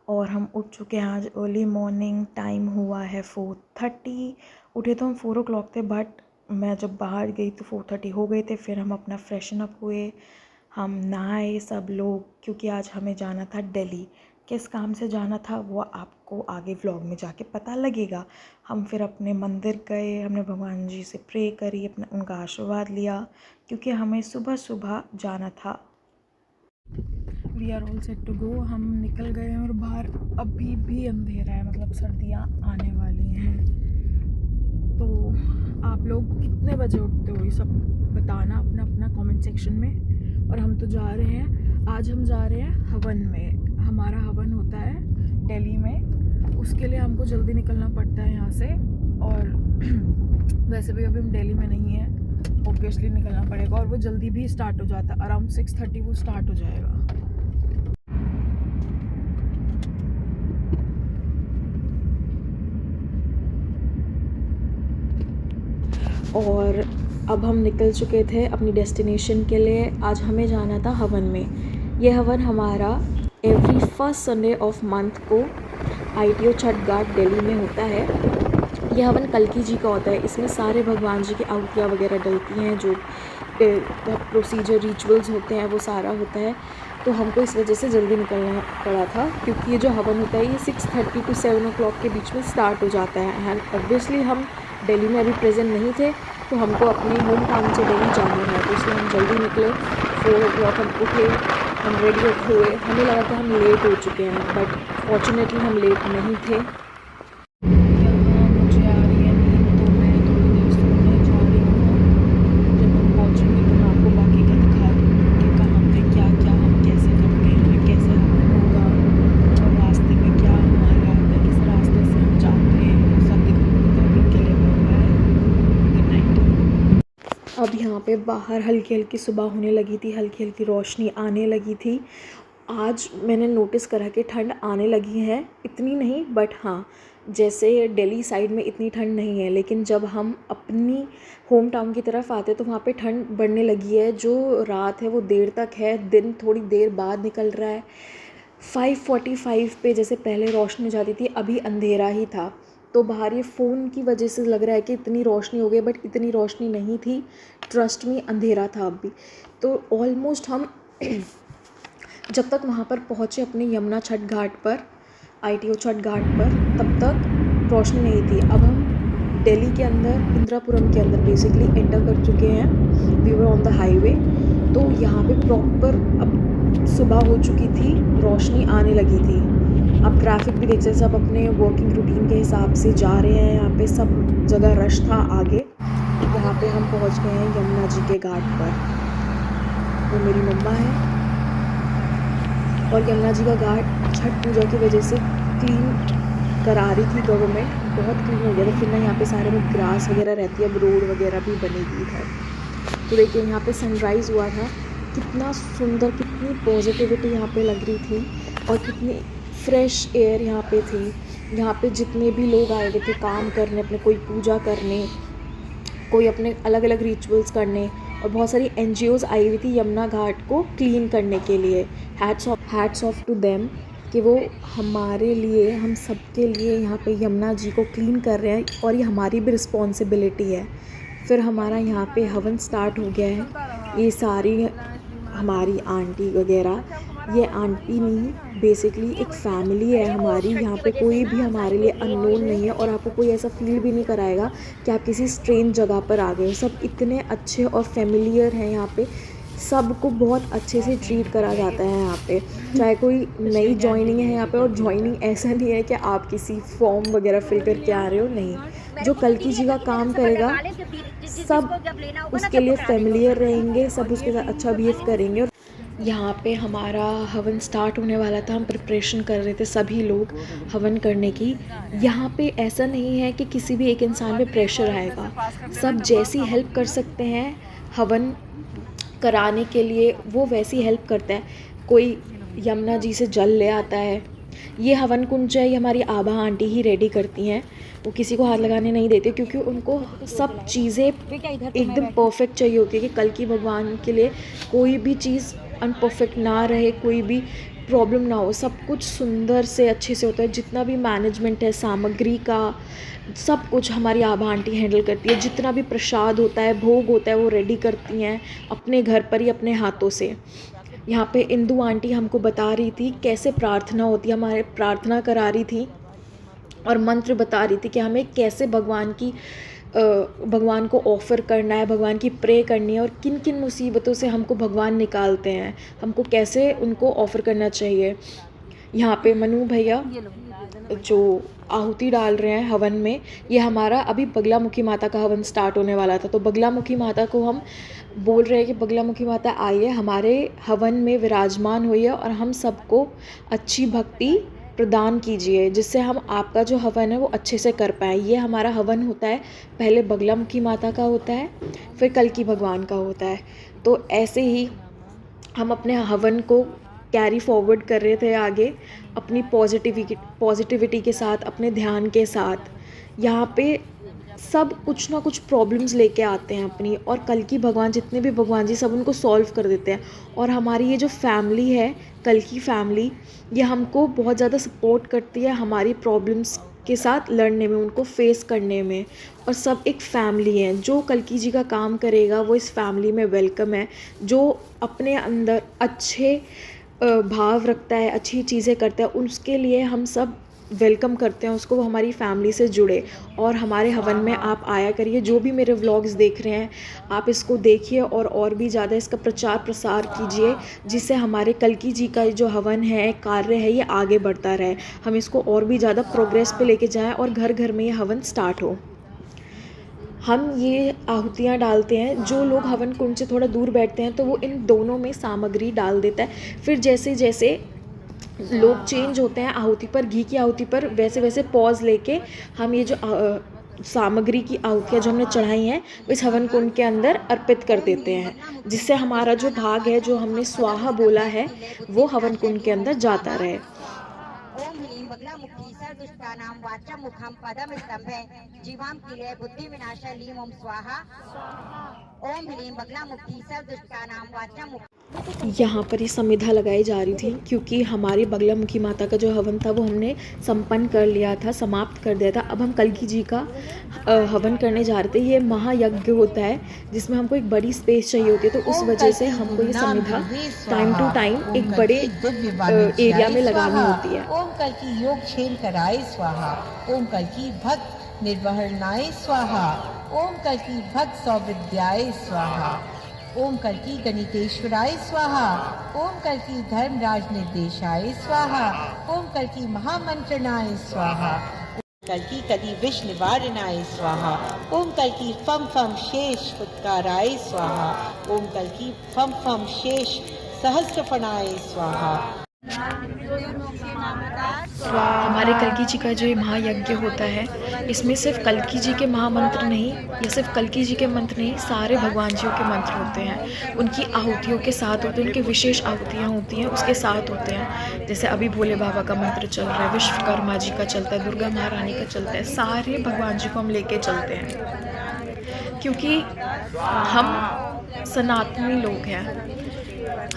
और हम उठ चुके हैं आज अर्ली मॉर्निंग। टाइम हुआ है 4:30। उठे तो हम 4 o'clock थे, बट मैं जब बाहर गई तो 4:30 हो गए थे। फिर हम अपना फ्रेशन अप हुए, हम नहाए सब लोग, क्योंकि आज हमें जाना था दिल्ली। किस काम से जाना था वो आपको आगे व्लॉग में जाके पता लगेगा। हम फिर अपने मंदिर गए, हमने भगवान जी से प्रे करी, अपना उनका आशीर्वाद लिया, क्योंकि हमें सुबह सुबह जाना था। We are all set to go. हम निकल गए हैं और बाहर अभी भी अंधेरा है, मतलब सर्दियाँ आने वाली हैं। तो आप लोग कितने बजे उठते हो ये सब बताना अपना अपना कमेंट सेक्शन में। और हम तो जा रहे हैं, आज हम जा रहे हैं हवन में। हमारा हवन होता है दिल्ली में, उसके लिए हमको जल्दी निकलना पड़ता है यहाँ से। और वैसे भी अभी हम दिल्ली में नहीं हैं, ऑब्वियसली निकलना पड़ेगा। और वो जल्दी भी स्टार्ट हो जाता है, अराउंड 6:30 वो स्टार्ट हो जाएगा। और अब हम निकल चुके थे अपनी डेस्टिनेशन के लिए। आज हमें जाना था हवन में। यह हवन हमारा every first Sunday of month को ITO छठ घाट दिल्ली में होता है। यह हवन कल्की जी का होता है। इसमें सारे भगवान जी की आहुतियाँ वगैरह डलती हैं, जो प्रोसीजर रिचुअल्स होते हैं वो सारा होता है। तो हमको इस वजह से जल्दी निकलना पड़ा था, क्योंकि ये जो हवन होता है ये 6:30 to 7 o'clock के बीच में स्टार्ट हो जाता है। एंड ऑब्वियसली हम दिल्ली में अभी प्रेजेंट नहीं थे, तो हमको अपने होम टाउन से दिल्ली जाना है, तो इसलिए हम जल्दी निकले। 4 o'clock हम उठे, हम रेडी हुए। हमें लगा था हम लेट हो चुके हैं, बट फॉर्चुनेटली हम लेट नहीं थे। मुझे आ रही है नींद, तो मैं थोड़ी देर सोने जा रही हूँ। जब हम पहुँचेंगे तो मैं आपको बाकी का दिखा दूँगी कि कहाँ पे क्या क्या हम कैसे करते हैं, कैसे हवन होगा, और रास्ते में क्या हमारा आता है, किस रास्ते से हम जाते हैं, वो सब दिखाऊँगी। तो अभी के लिए बाय, गुड नाइट। अब यहाँ पे बाहर हल्की हल्की सुबह होने लगी थी, हल्की हल्की रोशनी आने लगी थी। आज मैंने नोटिस करा कि ठंड आने लगी है, इतनी नहीं बट हाँ, जैसे दिल्ली साइड में इतनी ठंड नहीं है, लेकिन जब हम अपनी होम टाउन की तरफ आते हैं तो वहाँ पे ठंड बढ़ने लगी है। जो रात है वो देर तक है, दिन थोड़ी देर बाद निकल रहा है। 5:45 पे जैसे पहले रोशनी हो जाती थी, अभी अंधेरा ही था। तो बाहर ये फ़ोन की वजह से लग रहा है कि इतनी रोशनी हो गई, बट इतनी रोशनी नहीं थी। ट्रस्ट में अंधेरा था अभी। तो ऑलमोस्ट हम जब तक वहाँ पर पहुँचे अपने यमुना छठ घाट पर, ITO छठ घाट पर, तब तक रोशनी नहीं थी। अब हम दिल्ली के अंदर, इंदिरापुरम के अंदर बेसिकली एंटर कर चुके हैं। We were on the highway. तो यहाँ पे प्रॉपर अब सुबह हो चुकी थी, रोशनी आने लगी थी। अब ट्रैफिक भी देख सकते, सब अपने वर्किंग रूटीन के हिसाब से जा रहे हैं। यहाँ पे सब जगह रश था आगे। यहाँ पे हम पहुँच गए हैं यमुना जी के घाट पर। वो मेरी मम्मा है। और यमुना जी का घाट छठ पूजा की वजह से क्लीन करा रही थी गवर्नमेंट, बहुत क्लीन हो गया था। फिर ना यहाँ पे सारे में ग्रास वगैरह रहती है, अब रोड वगैरह भी बनेगी इधर। तो देखिए यहाँ पे सनराइज़ हुआ था, कितना सुंदर, कितनी पॉजिटिविटी यहाँ पे लग रही थी, और कितनी फ्रेश एयर यहाँ पे थी। यहाँ पे जितने भी लोग आए हुए थे काम करने, अपने कोई पूजा करने, कोई अपने अलग अलग रिचुअल्स करने, और बहुत सारी NGOs आई हुई थी यमुना घाट को क्लीन करने के लिए। हैट्स ऑफ टू देम कि वो हमारे लिए, हम सब के लिए यहाँ पे यमुना जी को क्लीन कर रहे हैं, और ये हमारी भी रिस्पॉन्सिबिलिटी है। फिर हमारा यहाँ पे हवन स्टार्ट हो गया है। ये सारी हमारी आंटी वगैरह, ये आंटी नहीं, बेसिकली एक फैमिली है हमारी। यहाँ पे कोई भी हमारे लिए अननोन नहीं है, और आपको कोई ऐसा फील भी नहीं कराएगा कि आप किसी स्ट्रेंज जगह पर आ गए हो। सब इतने अच्छे और फेमिलियर हैं यहाँ पे, सबको बहुत अच्छे से ट्रीट करा जाता है यहाँ पे। चाहे कोई नई जॉइनिंग है यहाँ पे, और जॉइनिंग ऐसा नहीं है कि आप किसी फॉर्म वगैरह फिल करके आ रहे हो, नहीं। जो कल्की जी का काम करेगा सब उसके लिए फेमिलियर रहेंगे, सब उसके साथ अच्छा बिहेव करेंगे। यहाँ पे हमारा हवन स्टार्ट होने वाला था, हम प्रिपरेशन कर रहे थे सभी लोग हवन करने की। यहाँ पे ऐसा नहीं है कि किसी भी एक इंसान पे प्रेशर आएगा, सब जैसी हेल्प कर सकते हैं हवन कराने के लिए वो वैसी हेल्प करता है। कोई यमुना जी से जल ले आता है। ये हवन कुंज है, ये हमारी आभा आंटी ही रेडी करती हैं, वो किसी को हाथ लगाने नहीं देते, क्योंकि उनको सब चीज़ें एकदम परफेक्ट चाहिए होती है कि कल की भगवान के लिए कोई भी चीज़ अनपरफेक्ट ना रहे, कोई भी प्रॉब्लम ना हो, सब कुछ सुंदर से अच्छे से होता है। जितना भी मैनेजमेंट है सामग्री का, सब कुछ हमारी आभा आंटी हैंडल करती है। जितना भी प्रसाद होता है, भोग होता है, वो रेडी करती हैं अपने घर पर ही अपने हाथों से। यहाँ पे इंदु आंटी हमको बता रही थी कैसे प्रार्थना होती है, हमारे प्रार्थना करा रही थी और मंत्र बता रही थी कि हमें कैसे भगवान को ऑफ़र करना है, भगवान की प्रे करनी है और किन किन मुसीबतों से हमको भगवान निकालते हैं, हमको कैसे उनको ऑफ़र करना चाहिए। यहाँ पे मनु भैया जो आहुति डाल रहे हैं हवन में, ये हमारा अभी बगलामुखी माता का हवन स्टार्ट होने वाला था। तो बगलामुखी माता को हम बोल रहे हैं कि बगलामुखी माता आइए, हमारे हवन में विराजमान हुई है और हम सबको अच्छी भक्ति प्रदान कीजिए, जिससे हम आपका जो हवन है वो अच्छे से कर पाएँ। ये हमारा हवन होता है, पहले बगलामुखी माता का होता है, फिर कल्कि भगवान का होता है। तो ऐसे ही हम अपने हवन को कैरी फॉरवर्ड कर रहे थे आगे, अपनी पॉजिटिविटी के साथ, अपने ध्यान के साथ। यहाँ पे सब कुछ ना कुछ प्रॉब्लम्स लेके आते हैं अपनी, और कल्कि भगवान, जितने भी भगवान जी, सब उनको सॉल्व कर देते हैं। और हमारी ये जो फैमिली है, कल्कि फैमिली, ये हमको बहुत ज़्यादा सपोर्ट करती है हमारी प्रॉब्लम्स के साथ लड़ने में, उनको फेस करने में। और सब एक फैमिली है, जो कल्कि जी का काम करेगा वो इस फैमिली में वेलकम है। जो अपने अंदर अच्छे भाव रखता है, अच्छी चीज़ें करता है, उसके लिए हम सब वेलकम करते हैं उसको, वो हमारी फैमिली से जुड़े। और हमारे हवन में आप आया करिए। जो भी मेरे व्लॉग्स देख रहे हैं, आप इसको देखिए और भी ज़्यादा इसका प्रचार प्रसार कीजिए, जिससे हमारे कल्कि जी का जो हवन है, कार्य है, ये आगे बढ़ता रहे। हम इसको और भी ज़्यादा प्रोग्रेस पे लेके जाएं और घर घर में ये हवन स्टार्ट हो। हम ये आहुतियाँ डालते हैं, जो लोग हवन कुंड से थोड़ा दूर बैठते हैं तो वो इन दोनों में सामग्री डाल देता है। फिर जैसे जैसे लोग चेंज होते हैं आहुति पर, घी की आहुति पर, वैसे वैसे पॉज लेके हम ये जो सामग्री की आहुतियाँ जो हमने चढ़ाई हैं इस हवन कुंड के अंदर अर्पित कर देते हैं, जिससे हमारा जो भाग है, जो हमने स्वाहा बोला है, वो हवन कुंड के अंदर जाता रहे। ओम ह्रीं बगलामुखी सर्वदुष्टानां वाचामुखं पदमस्तंभे जीवां किले बुद्धि विनाशाय लीं ओम स्वाहा। ओम ह्रीं बगलामुखी सर्वदुष्टानां वाचामुखं। यहाँ पर ये समिधा लगाई जा रही थी, क्योंकि हमारी बगलामुखी माता का जो हवन था वो हमने संपन्न कर लिया था, समाप्त कर दिया था। अब हम कल्कि जी का हवन करने जा रहे थे। ये महायज्ञ होता है जिसमें हमको एक बड़ी स्पेस चाहिए होती है, तो उस वजह से हमको ये समिधा टाइम टू टाइम एक बड़े एरिया में लगानी होती है। ओम कल्कि योग क्षेम कराय स्वाहा। ओम कल्कि भक्त निर्वहरणाय स्वाहा। ओम कल्कि भक्त सौविद्याय स्वाहा। ओम कल्कि गणितेश्वराय स्वाहा। ओम कल्कि धर्मराज निर्देशाय स्वाहा। ओम कल्कि महामंत्रणाय स्वाहा। कल्कि कदि विष निवारणाय स्वाहा। ओम कल्कि फम फम शेष फुत्काराय स्वाहा। ओम कल्कि फम फम शेष सहस्रफणाय स्वाहा। हमारे कल्कि जी का जो ये महायज्ञ होता है, इसमें सिर्फ कल्कि जी के महामंत्र नहीं, या सिर्फ कल्कि जी के मंत्र नहीं, सारे भगवान जियों के मंत्र होते हैं। उनकी आहुतियों के साथ होते हैं, उनकी विशेष आहुतियाँ होती हैं, उसके साथ होते हैं। जैसे अभी भोले बाबा का मंत्र चल रहा है, विश्वकर्मा जी का चलता है, दुर्गा महारानी का चलता है। सारे भगवान जी को हम लेके चलते हैं, क्योंकि हम सनातनी लोग हैं।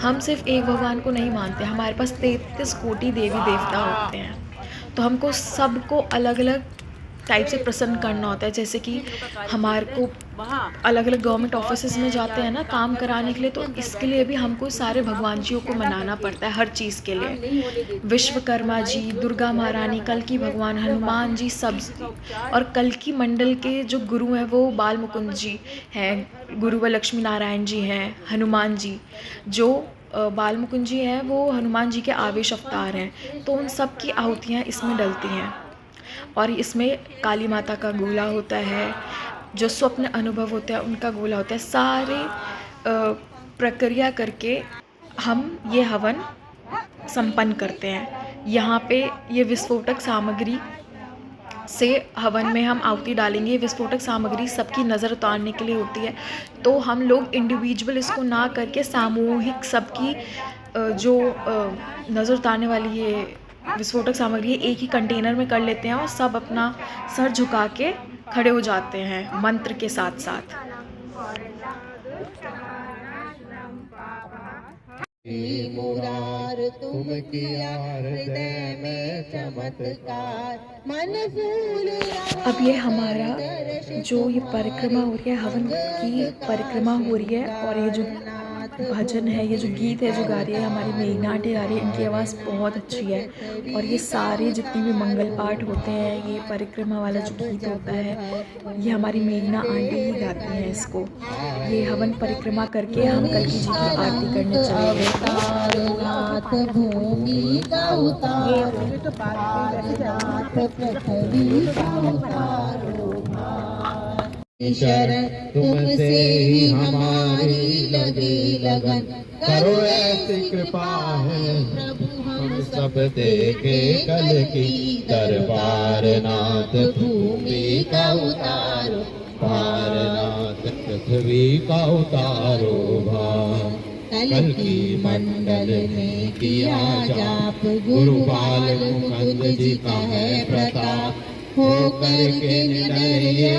हम सिर्फ एक भगवान को नहीं मानते, हमारे पास 33 कोटि देवी देवता होते हैं। तो हमको सबको अलग अलग टाइप से प्रसन्न करना होता है। जैसे कि हमारे को अलग अलग गवर्नमेंट ऑफिसेज में जाते हैं ना काम कराने के लिए, तो इसके लिए भी हमको सारे भगवान जियों को मनाना पड़ता है हर चीज़ के लिए। विश्वकर्मा जी, दुर्गा महारानी, कल्कि भगवान, हनुमान जी, सब। और कल्कि मंडल के जो गुरु हैं वो बाल मुकुंद जी हैं, गुरु व लक्ष्मी नारायण जी हैं, हनुमान जी। जो बाल मुकुंद जी हैं वो हनुमान जी के आवेश अवतार हैं। तो उन सब की आहुतियाँ इसमें डलती हैं। और इसमें काली माता का गोला होता है, जो स्वप्न अनुभव होते हैं उनका गोला होता है। सारे प्रक्रिया करके हम ये हवन संपन्न करते हैं। यहाँ पे ये विस्फोटक सामग्री से हवन में हम आहुति डालेंगे। विस्फोटक सामग्री सबकी नज़र उतारने के लिए होती है, तो हम लोग इंडिविजुअल इसको ना करके सामूहिक सबकी जो नज़र उतारने वाली ये विस्फोटक सामग्री एक ही कंटेनर में कर लेते हैं और सब अपना सर झुका के खड़े हो जाते हैं मंत्र के साथ साथ। मुरारी तुम किया हृदय में चमत्कार, मन फूल अब ये हमारा जो ये परिक्रमा हो रही है, हवन की परिक्रमा हो रही है, और ये जो भजन है, ये जो गीत है जो गा रही है हमारी मेघना आंटी गा रही है, इनकी आवाज़ बहुत अच्छी है। और ये सारे जितनी भी मंगल पाठ होते हैं, ये परिक्रमा वाला जो गीत होता है, ये हमारी मेघना आंटी ही गाती हैं इसको। ये हवन परिक्रमा करके हम कल्की जी की आरती करने चले नाथ भूमि का उतारो, नाथ पृथ्वी का उतारो, शरण तुमसे ही हमारी लगी लगन, करो ऐसी कृपा है प्रभु हम सब देखे कल की दरबार, नाथ भूमि का उतारो भार, नाथ पृथ्वी का उतारो भार। कल की मंडल में किया जाप, गुरु बाल मुकुंद जी का है प्रताप, होकर के निडर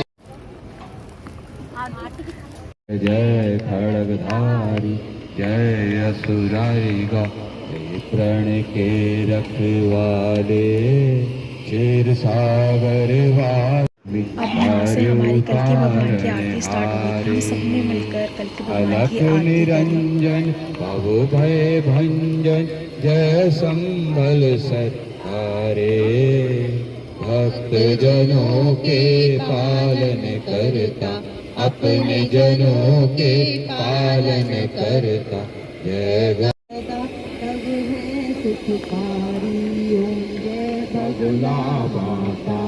जय खड़गधारी जय असुरारी गा, प्रण के रखवाले शेर सागर वाले। अब यहाँ से हमारी कल्की भगवान की आरती स्टार्ट हुई। हम सबने मिलकर कल्की भगवान की आरती निरंजन भव भय भंजन, जय संभल सत्कारे, भक्त जनों के पालन करता, अपने जनों के पालन करता, जय भगला माता।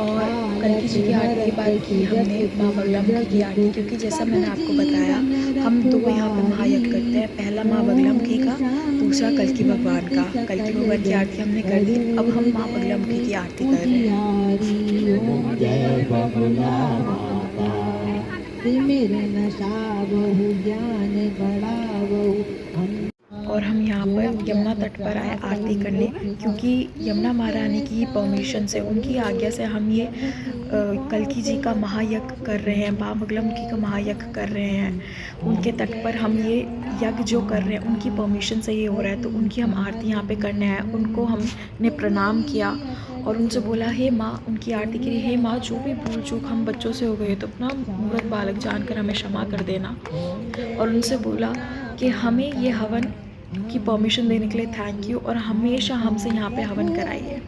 और कल्की जी की आरती के बाद की हमने माँ बगलामुखी की आरती, क्योंकि जैसा मैंने आपको बताया हम दो यहाँ पर महायज्ञ करते हैं, पहला माँ बगलामुखी का, दूसरा कल्की भगवान का। कल्की भगवान की आरती हमने कर दी, अब हम माँ बगलामुखी की आरती कर रहे हैं। जय बगला माता, मेरे नशा बहु ज्ञान बड़ा बहु। और हम यहाँ पर यमुना तट पर आए आरती करने, क्योंकि यमुना महारानी की परमिशन से, उनकी आज्ञा से हम ये कल्की जी का महायज्ञ कर रहे हैं, माँ बगलामुखी का महायज्ञ कर रहे हैं। उनके तट पर हम ये यज्ञ जो कर रहे हैं उनकी परमिशन से ये हो रहा है, तो उनकी हम आरती यहाँ पे करने आए। उनको हमने प्रणाम किया और उनसे बोला, हे माँ, उनकी आरती के लिए, हे माँ, जो भी भूल चूक हम बच्चों से हो गई तो अपना मूर्ख बालक जानकर हमें क्षमा कर देना। और उनसे बोला कि हमें ये हवन की परमिशन देने के लिए थैंक यू, और हमेशा हमसे यहाँ पे हवन कराइए।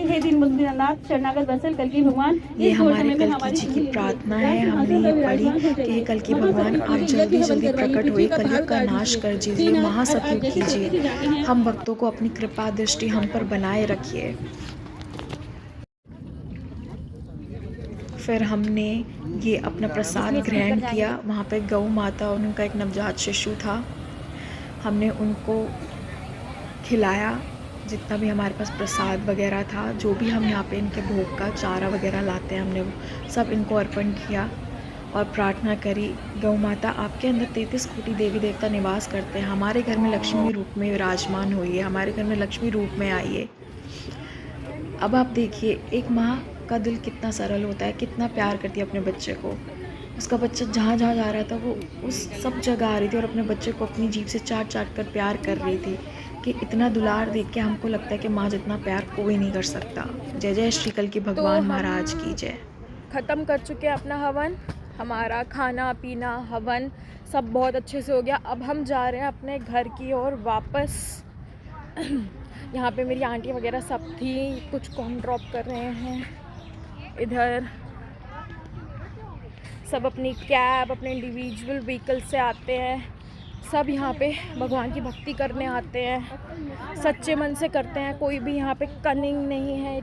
हे दिन मुद्रिनाथ शरणागत वत्सल कल्की भगवान, ये हमारे कल्की जी की प्रार्थना है। हमने ये पढ़ी कि हे कल्की भगवान, आप जल्दी जल्दी प्रकट हुए, कलयुग का नाश कर दीजिए, महासतयुग कीजिए, हम भक्तों को अपनी कृपा दृष्टि हम पर बनाए रखिए। फिर हमने ये अपना प्रसाद ग्रहण किया। वहाँ पे गौ माता और उनका एक नवजात शिशु था, हमने उनको खिलाया जितना भी हमारे पास प्रसाद वगैरह था, जो भी हम यहाँ पे इनके भोग का चारा वगैरह लाते हैं, हमने वो सब इनको अर्पण किया और प्रार्थना करी, गौ माता आपके अंदर 33 कोटि देवी देवता निवास करते हैं, हमारे घर में लक्ष्मी रूप में विराजमान होइए, हमारे घर में लक्ष्मी रूप में आइए। अब आप देखिए, एक माँ का दिल कितना सरल होता है, कितना प्यार करती है अपने बच्चे को। उसका बच्चा जहाँ जहाँ जा रहा था वो उस सब जगह आ रही थी और अपने बच्चे को अपनी जीभ से चाट चाट कर प्यार कर रही थी। कि इतना दुलार देख के हमको लगता है कि माँ जितना प्यार कोई नहीं कर सकता। जय जय श्री कल्की भगवान महाराज की जय। ख़त्म कर चुके हैं अपना हवन, हमारा खाना पीना हवन सब बहुत अच्छे से हो गया। अब हम जा रहे हैं अपने घर की ओर वापस। यहाँ पे मेरी आंटी वगैरह सब थी, कुछ को हम ड्रॉप कर रहे हैं। इधर सब अपनी कैब, अपने इंडिविजुअल व्हीकल से आते हैं, सब यहाँ पे भगवान की भक्ति करने आते हैं, सच्चे मन से करते हैं। कोई भी यहाँ पे कनिंग नहीं है,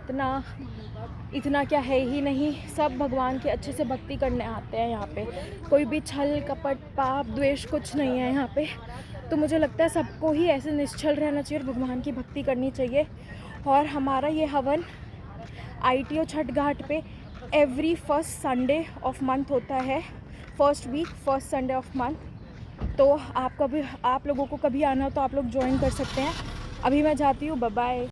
इतना क्या है ही नहीं, सब भगवान की अच्छे से भक्ति करने आते हैं। यहाँ पे कोई भी छल कपट पाप द्वेष कुछ नहीं है यहाँ पे। तो मुझे लगता है सबको ही ऐसे निश्चल रहना चाहिए और भगवान की भक्ति करनी चाहिए। और हमारा ये हवन ITO छठ घाट पे every first Sunday of month होता है, first week first Sunday of month. तो आप लोगों को कभी आना हो तो आप लोग ज्वाइन कर सकते हैं। अभी मैं जाती हूँ, बाय बाय।